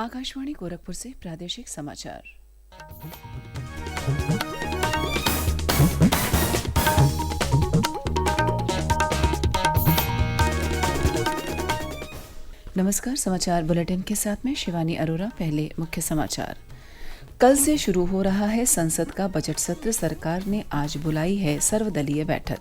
आकाशवाणी गोरखपुर से प्रादेशिक समाचार। नमस्कार। समाचार बुलेटिन के साथ में शिवानी अरोरा। पहले मुख्य समाचार। कल से शुरू हो रहा है संसद का बजट सत्र। सरकार ने आज बुलाई है सर्वदलीय बैठक।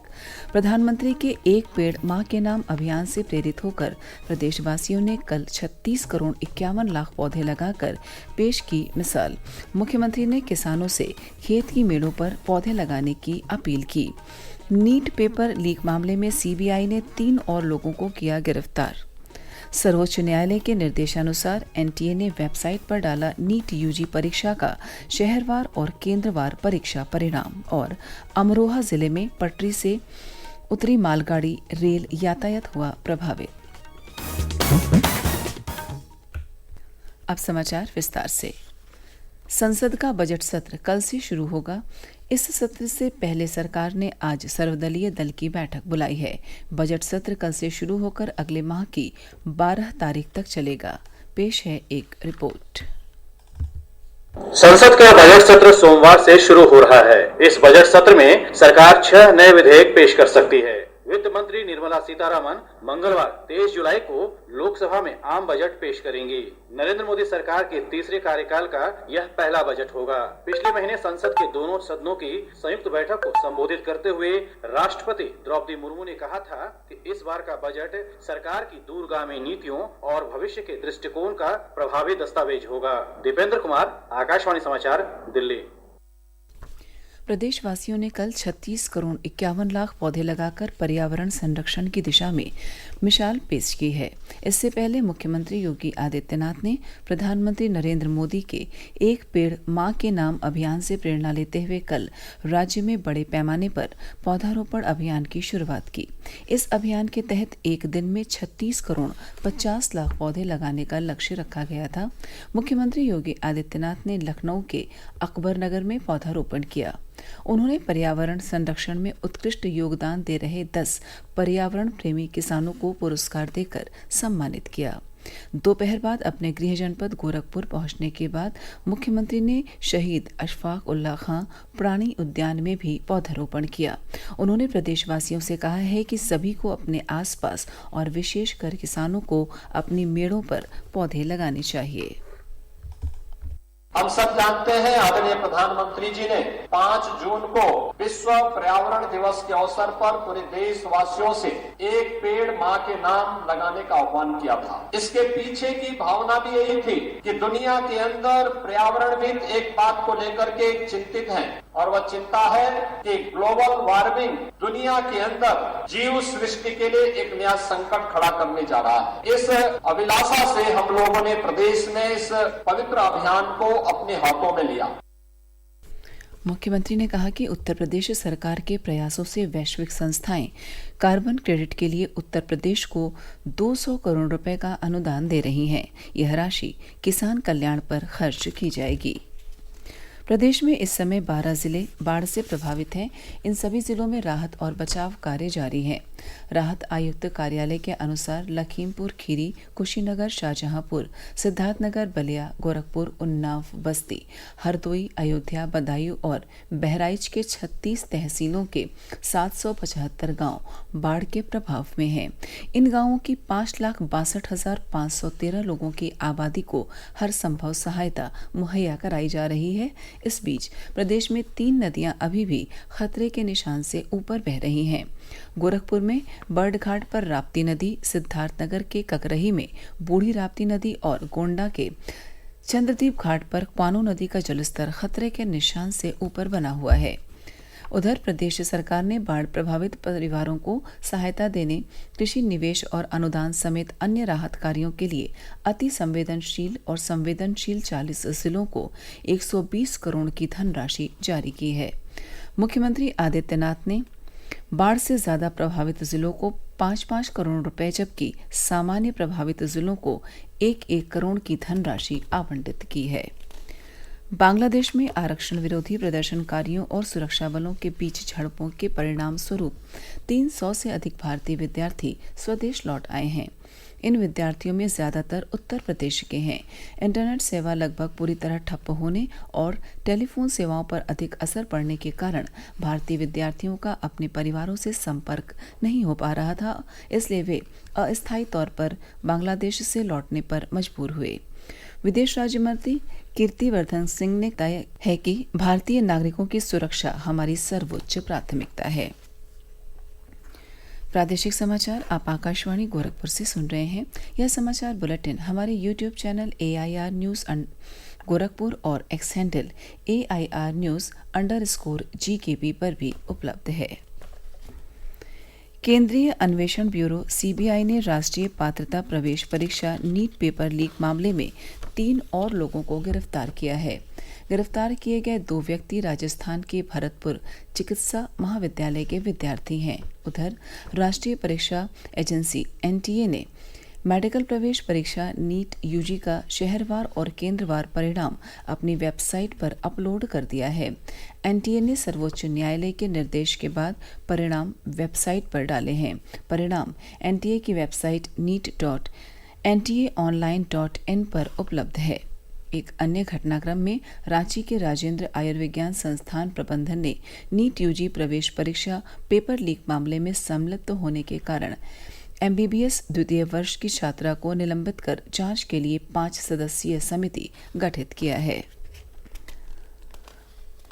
प्रधानमंत्री के एक पेड़ मां के नाम अभियान से प्रेरित होकर प्रदेशवासियों ने कल 36 करोड़ 51 लाख पौधे लगाकर पेश की मिसाल। मुख्यमंत्री ने किसानों से खेत की मेड़ों पर पौधे लगाने की अपील की। नीट पेपर लीक मामले में सीबीआई ने 3 और लोगों को किया गिरफ्तार। सर्वोच्च न्यायालय के निर्देशानुसार एनटीए ने वेबसाइट पर डाला नीट यूजी परीक्षा का शहरवार और केंद्रवार परीक्षा परिणाम। और अमरोहा जिले में पटरी से उतरी मालगाड़ी, रेल यातायात हुआ प्रभावित। अब समाचार विस्तार से। संसद का बजट सत्र कल से शुरू होगा। इस सत्र से पहले सरकार ने आज सर्वदलीय दल की बैठक बुलाई है। बजट सत्र कल से शुरू होकर अगले माह की 12 तारीख तक चलेगा। पेश है एक रिपोर्ट। संसद का बजट सत्र सोमवार से शुरू हो रहा है। इस बजट सत्र में सरकार 6 नए विधेयक पेश कर सकती है। वित्त मंत्री निर्मला सीतारमण मंगलवार 23 जुलाई को लोकसभा में आम बजट पेश करेंगी। नरेंद्र मोदी सरकार के तीसरे कार्यकाल का यह पहला बजट होगा। पिछले महीने संसद के दोनों सदनों की संयुक्त बैठक को संबोधित करते हुए राष्ट्रपति द्रौपदी मुर्मू ने कहा था कि इस बार का बजट सरकार की दूरगामी नीतियों और भविष्य के दृष्टिकोण का प्रभावी दस्तावेज होगा। दीपेंद्र कुमार, आकाशवाणी समाचार, दिल्ली। प्रदेशवासियों ने कल 36 करोड़ 51 लाख पौधे लगाकर पर्यावरण संरक्षण की दिशा में मिसाल पेश की है। इससे पहले मुख्यमंत्री योगी आदित्यनाथ ने प्रधानमंत्री नरेंद्र मोदी के एक पेड़ मां के नाम अभियान से प्रेरणा लेते हुए कल राज्य में बड़े पैमाने पर पौधारोपण अभियान की शुरुआत की। इस अभियान के तहत एक दिन में 36 करोड़ 50 लाख पौधे लगाने का लक्ष्य रखा गया था। मुख्यमंत्री योगी आदित्यनाथ ने लखनऊ के अकबरनगर में पौधारोपण किया। उन्होंने पर्यावरण संरक्षण में उत्कृष्ट योगदान दे रहे 10 पर्यावरण प्रेमी किसानों को पुरस्कार देकर सम्मानित किया। दोपहर बाद अपने गृह जनपद गोरखपुर पहुंचने के बाद मुख्यमंत्री ने शहीद अशफाक उल्लाह खां प्राणी उद्यान में भी पौधारोपण किया। उन्होंने प्रदेशवासियों से कहा है कि सभी को अपने आसपास और विशेषकर किसानों को अपनी मेड़ों पर पौधे लगाने चाहिए। हम सब जानते हैं आदरणीय प्रधानमंत्री जी ने 5 जून को विश्व पर्यावरण दिवस के अवसर पर पूरे देशवासियों से एक पेड़ मां के नाम लगाने का आह्वान किया था। इसके पीछे की भावना भी यही थी कि दुनिया के अंदर पर्यावरणविद एक बात को लेकर के चिंतित हैं और वह चिंता है कि ग्लोबल वार्मिंग दुनिया के अंदर जीव सृष्टि के लिए एक नया संकट खड़ा करने जा रहा है। इस अभिलाषा से हम लोगों ने प्रदेश में इस पवित्र अभियान को अपने हाथों में लिया। मुख्यमंत्री ने कहा कि उत्तर प्रदेश सरकार के प्रयासों से वैश्विक संस्थाएं कार्बन क्रेडिट के लिए उत्तर प्रदेश को 200 करोड़ रुपए का अनुदान दे रही हैं। यह राशि किसान कल्याण पर खर्च की जाएगी। प्रदेश में इस समय 12 जिले बाढ़ से प्रभावित हैं। इन सभी जिलों में राहत और बचाव कार्य जारी है। राहत आयुक्त कार्यालय के अनुसार लखीमपुर खीरी, कुशीनगर, शाहजहांपुर, सिद्धार्थनगर, बलिया, गोरखपुर, उन्नाव, बस्ती, हरदोई, अयोध्या, बदायूं और बहराइच के 36 तहसीलों के 775 गांव बाढ़ के प्रभाव में हैं। इन गांवों की 5,62,513 लोगों की आबादी को हर संभव सहायता मुहैया कराई जा रही है। इस बीच प्रदेश में 3 नदियां अभी भी खतरे के निशान से ऊपर बह रही हैं। गोरखपुर में बर्ड घाट पर राप्ती नदी, सिद्धार्थनगर के ककरही में बूढ़ी राप्ती नदी और गोंडा के चंद्रदीप घाट पर क्वानो नदी का जलस्तर खतरे के निशान से ऊपर बना हुआ है। उधर प्रदेश सरकार ने बाढ़ प्रभावित परिवारों को सहायता देने, कृषि निवेश और अनुदान समेत अन्य राहत कार्यों के लिए अति संवेदनशील और संवेदनशील 40 जिलों को 120 करोड़ की धनराशि जारी की है। मुख्यमंत्री आदित्यनाथ ने बाढ़ से ज्यादा प्रभावित जिलों को 5-5 करोड़ रुपए जबकि सामान्य प्रभावित जिलों को 1-1 करोड़ की धनराशि आवंटित की है। बांग्लादेश में आरक्षण विरोधी प्रदर्शनकारियों और सुरक्षा बलों के बीच झड़पों के परिणाम स्वरूप 300 से अधिक भारतीय विद्यार्थी स्वदेश लौट आए हैं। इन विद्यार्थियों में ज्यादातर उत्तर प्रदेश के हैं। इंटरनेट सेवा लगभग पूरी तरह ठप्प होने और टेलीफोन सेवाओं पर अधिक असर पड़ने के कारण भारतीय विद्यार्थियों का अपने परिवारों से संपर्क नहीं हो पा रहा था, इसलिए वे अस्थायी तौर पर बांग्लादेश से लौटने पर मजबूर हुए। विदेश राज्य मंत्री कीर्तिवर्धन सिंह ने कहा है कि भारतीय नागरिकों की सुरक्षा हमारी सर्वोच्च प्राथमिकता है। प्रादेशिक समाचार आप आकाशवाणी गोरखपुर से सुन रहे हैं। यह समाचार बुलेटिन हमारे YouTube channel AIR news Gorakhpur और एक्स हैंडल AIR न्यूज़_GKP पर भी उपलब्ध है। केंद्रीय अन्वेषण ब्यूरो CBI ने राष्ट्रीय पात्रता प्रवेश परीक्षा नीट पेपर लीक मामले में 3 और लोगों को गिरफ्तार किया है। गिरफ्तार किए गए 2 व्यक्ति राजस्थान के भरतपुर चिकित्सा महाविद्यालय के विद्यार्थी हैं। उधर राष्ट्रीय परीक्षा एजेंसी NTA ने मेडिकल प्रवेश परीक्षा नीट UG का शहरवार और केंद्रवार परिणाम अपनी वेबसाइट पर अपलोड कर दिया है। NTA ने सर्वोच्च न्यायालय के निर्देश के बाद परिणाम वेबसाइट पर डाले हैं। परिणाम NTA की वेबसाइट neet.ntaonline.in पर उपलब्ध है। एक अन्य घटनाक्रम में रांची के राजेंद्र आयुर्विज्ञान संस्थान प्रबंधन ने नीट UG प्रवेश परीक्षा पेपर लीक मामले में संलिप्त होने के कारण MBBS द्वितीय वर्ष की छात्रा को निलंबित कर जांच के लिए 5 सदस्यीय समिति गठित किया है।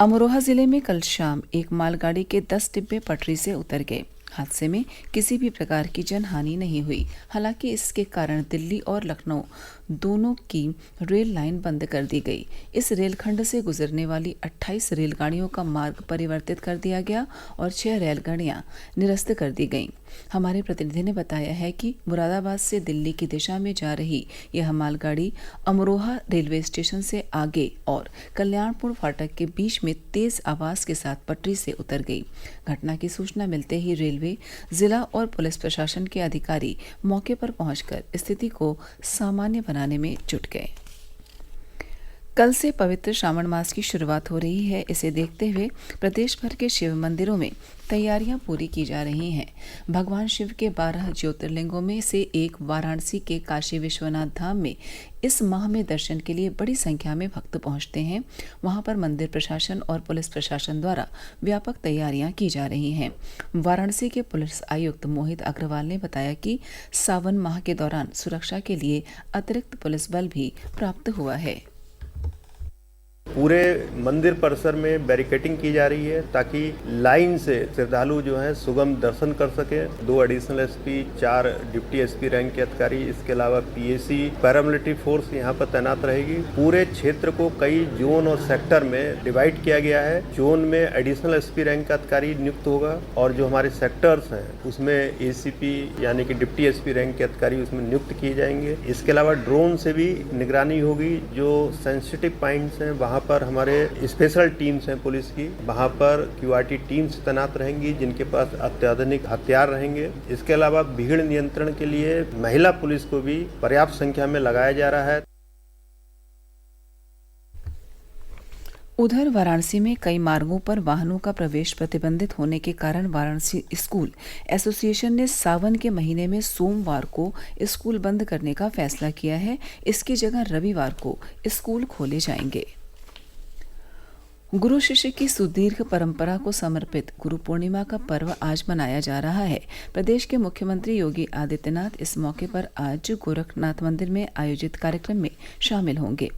अमरोहा जिले में कल शाम एक मालगाड़ी के 10 डिब्बे पटरी से उतर गए। हादसे में किसी भी प्रकार की जनहानि नहीं हुई। हालांकि इसके कारण दिल्ली और लखनऊ दोनों की रेल लाइन बंद कर दी गई। इस रेलखंड से गुजरने वाली 28 रेलगाड़ियों का मार्ग परिवर्तित कर दिया गया और 6 रेलगाड़ियां निरस्त कर दी गईं। हमारे प्रतिनिधि ने बताया है कि मुरादाबाद से दिल्ली की दिशा में जा रही यह मालगाड़ी अमरोहा रेलवे स्टेशन से आगे और कल्याणपुर फाटक के बीच में तेज आवाज के साथ पटरी से उतर गई। घटना की सूचना मिलते ही रेलवे, जिला और पुलिस प्रशासन के अधिकारी मौके पर पहुंचकर स्थिति को सामान्य बनाने में जुट गए। कल से पवित्र श्रावण मास की शुरुआत हो रही है। इसे देखते हुए प्रदेश भर के शिव मंदिरों में तैयारियां पूरी की जा रही हैं। भगवान शिव के 12 ज्योतिर्लिंगों में से एक वाराणसी के काशी विश्वनाथ धाम में इस माह में दर्शन के लिए बड़ी संख्या में भक्त पहुंचते हैं। वहां पर मंदिर प्रशासन और पुलिस प्रशासन द्वारा व्यापक तैयारियां की जा रही हैं। वाराणसी के पुलिस आयुक्त मोहित अग्रवाल ने बताया कि सावन माह के दौरान सुरक्षा के लिए अतिरिक्त पुलिस बल भी प्राप्त हुआ है। पूरे मंदिर परिसर में बैरिकेडिंग की जा रही है ताकि लाइन से श्रद्धालु जो है सुगम दर्शन कर सके। 2 additional SP, 4 deputy SP rank के अधिकारी, इसके अलावा PAC पैरामिलिट्री फोर्स यहाँ पर तैनात रहेगी। पूरे क्षेत्र को कई जोन और सेक्टर में डिवाइड किया गया है। जोन में एडिशनल SP रैंक का अधिकारी नियुक्त होगा और जो हमारे सेक्टर्स हैं उसमें ACP यानी कि डिप्टी SP रैंक के अधिकारी उसमें नियुक्त किए जाएंगे। इसके अलावा ड्रोन से भी निगरानी होगी। जो सेंसिटिव पॉइंट्स हैं वहाँ पर हमारे स्पेशल टीम्स हैं पुलिस की, वहाँ पर QRT टीम्स तैनात रहेंगी जिनके पास अत्याधुनिक हथियार रहेंगे। इसके अलावा भीड़ नियंत्रण के लिए महिला पुलिस को भी पर्याप्त संख्या में लगाया जा रहा है। उधर वाराणसी में कई मार्गों पर वाहनों का प्रवेश प्रतिबंधित होने के कारण वाराणसी स्कूल एसोसिएशन ने सावन के महीने में सोमवार को स्कूल बंद करने का फैसला किया है। इसकी जगह रविवार को स्कूल खोले जाएंगे। गुरु शिष्य की सुदीर्घ परंपरा को समर्पित गुरु पूर्णिमा का पर्व आज मनाया जा रहा है। प्रदेश के मुख्यमंत्री योगी आदित्यनाथ इस मौके पर आज गोरखनाथ मंदिर में आयोजित कार्यक्रम में शामिल होंगे।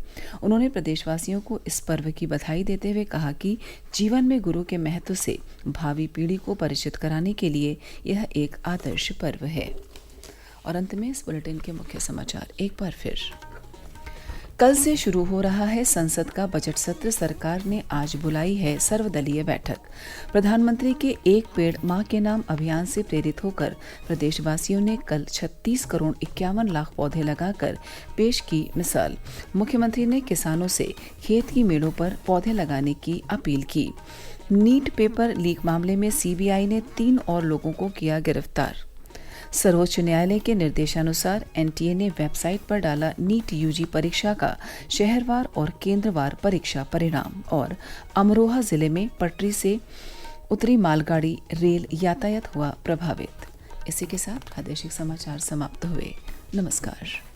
उन्होंने प्रदेशवासियों को इस पर्व की बधाई देते हुए कहा कि जीवन में गुरु के महत्व से भावी पीढ़ी को परिचित कराने के लिए यह एक आदर्श पर्व है। और अंत में इस बुलेटिन के मुख्य समाचार एक बार फिर। कल से शुरू हो रहा है संसद का बजट सत्र। सरकार ने आज बुलाई है सर्वदलीय बैठक। प्रधानमंत्री के एक पेड़ मां के नाम अभियान से प्रेरित होकर प्रदेशवासियों ने कल 36 करोड़ 51 लाख पौधे लगाकर पेश की मिसाल। मुख्यमंत्री ने किसानों से खेत की मेड़ों पर पौधे लगाने की अपील की। नीट पेपर लीक मामले में CBI ने 3 और लोगों को किया गिरफ्तार। सर्वोच्च न्यायालय के निर्देशानुसार NTA ने वेबसाइट पर डाला नीट UG परीक्षा का शहरवार और केंद्रवार परीक्षा परिणाम। और अमरोहा जिले में पटरी से उतरी मालगाड़ी, रेल यातायात हुआ प्रभावित। इसी के साथ प्रादेशिक समाचार समाप्त हुए। नमस्कार।